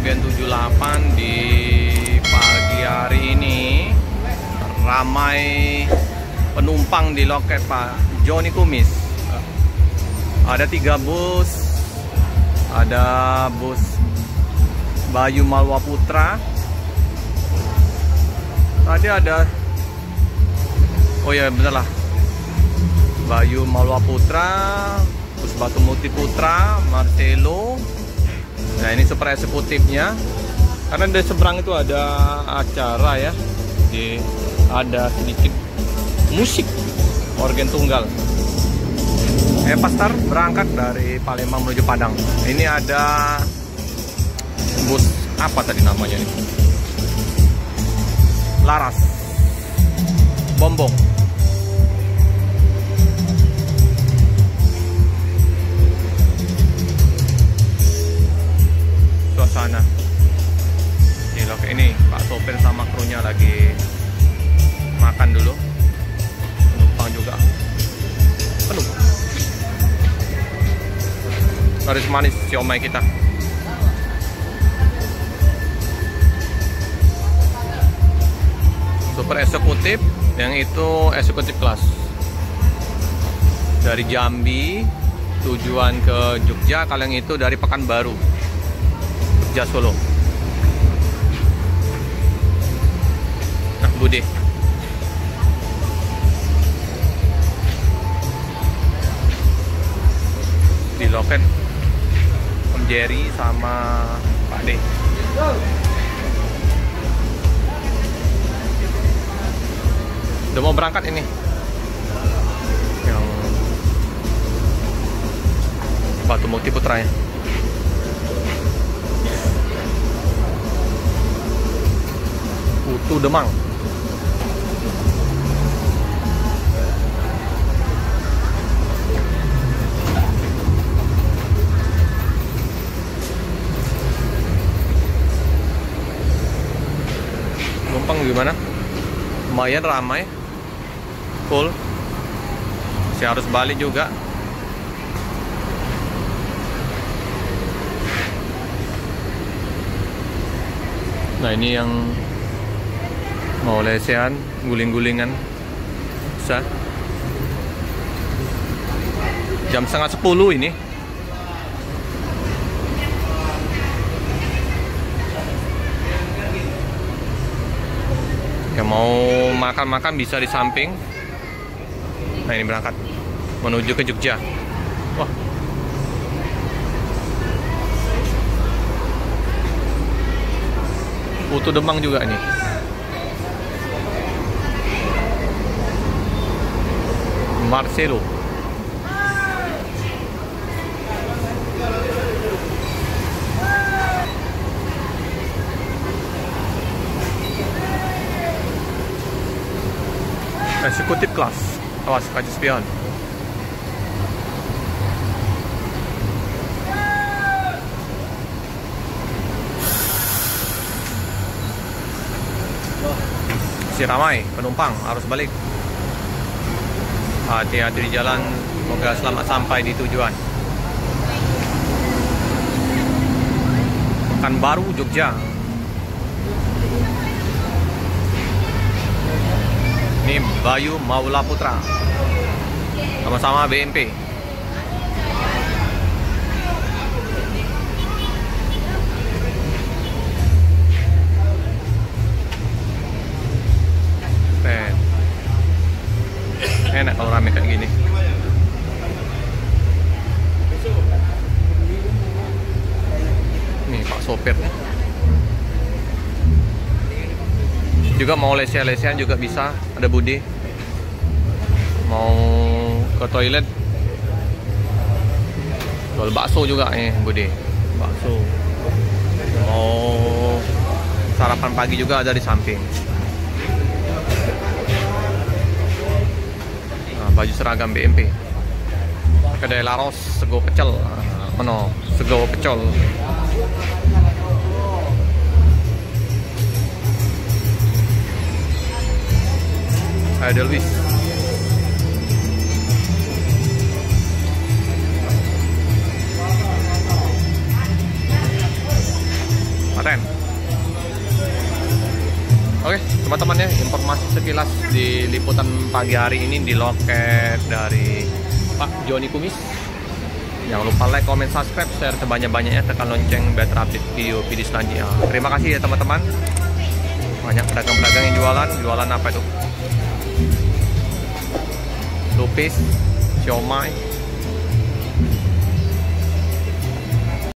Gen 78 di pagi hari ini ramai penumpang di loket Pak Joni Kumis. Ada 3 bus, ada bus Bayu Malwa Putra. Tadi ada, oh ya bener lah, Bayu Malwa Putra, bus Batu Muti Putra, Marcelo. Nah ini super eksekutifnya, karena di seberang itu ada acara ya, ada sedikit musik organ tunggal. Pastar berangkat dari Palembang menuju Padang. Ini ada bus apa tadi namanya nih? Laras Bombong. Suasana di loket ini, Pak sopir sama krunya lagi makan dulu. Penumpang juga penuh. Laris manis siomay kita. Super eksekutif, yang itu eksekutif kelas. Dari Jambi tujuan ke Jogja, kalau yang itu dari Pekanbaru, Jogja Solo. Nah, Bude. Di loket Om Jerry sama Pak D. Udah mau berangkat ini. Yang Batu Muti Putranya. Putu Demang. Numpang gimana? Lumayan ramai. Full. Saya harus balik juga. Nah ini yang mau lesehan, guling-gulingan. Bisa. Jam 9:30 ini. Yang mau makan-makan bisa di samping. Nah ini berangkat menuju ke Jogja. Wah, Putu Demang juga nih. Marcelo. Eksekutif kelas. Awas, kaca spion. Masih ramai penumpang, harus balik. Hati-hati di jalan, semoga selamat sampai di tujuan. Pekanbaru, Jogja. Ini Bayu Maula Putra, sama-sama BMP. Enak kalau rame kayak gini. Nih Pak sopir. Juga mau lesehan juga bisa, ada Budi. Mau ke toilet, jual bakso juga nih Budi. Bakso. Mau sarapan pagi juga ada di samping. Nah, baju seragam BMP. Kedai Laros sego pecel. Mana sego pecel. Ada Luis. keren. Oke teman-teman ya, informasi sekilas di liputan pagi hari ini di loket dari Pak Joni Kumis. Jangan lupa like, comment, subscribe, share sebanyak-banyaknya, tekan lonceng biar terupdate video-video selanjutnya. Terima kasih ya teman-teman. Banyak pedagang-pedagang yang jualan apa itu? Lupis, siomay,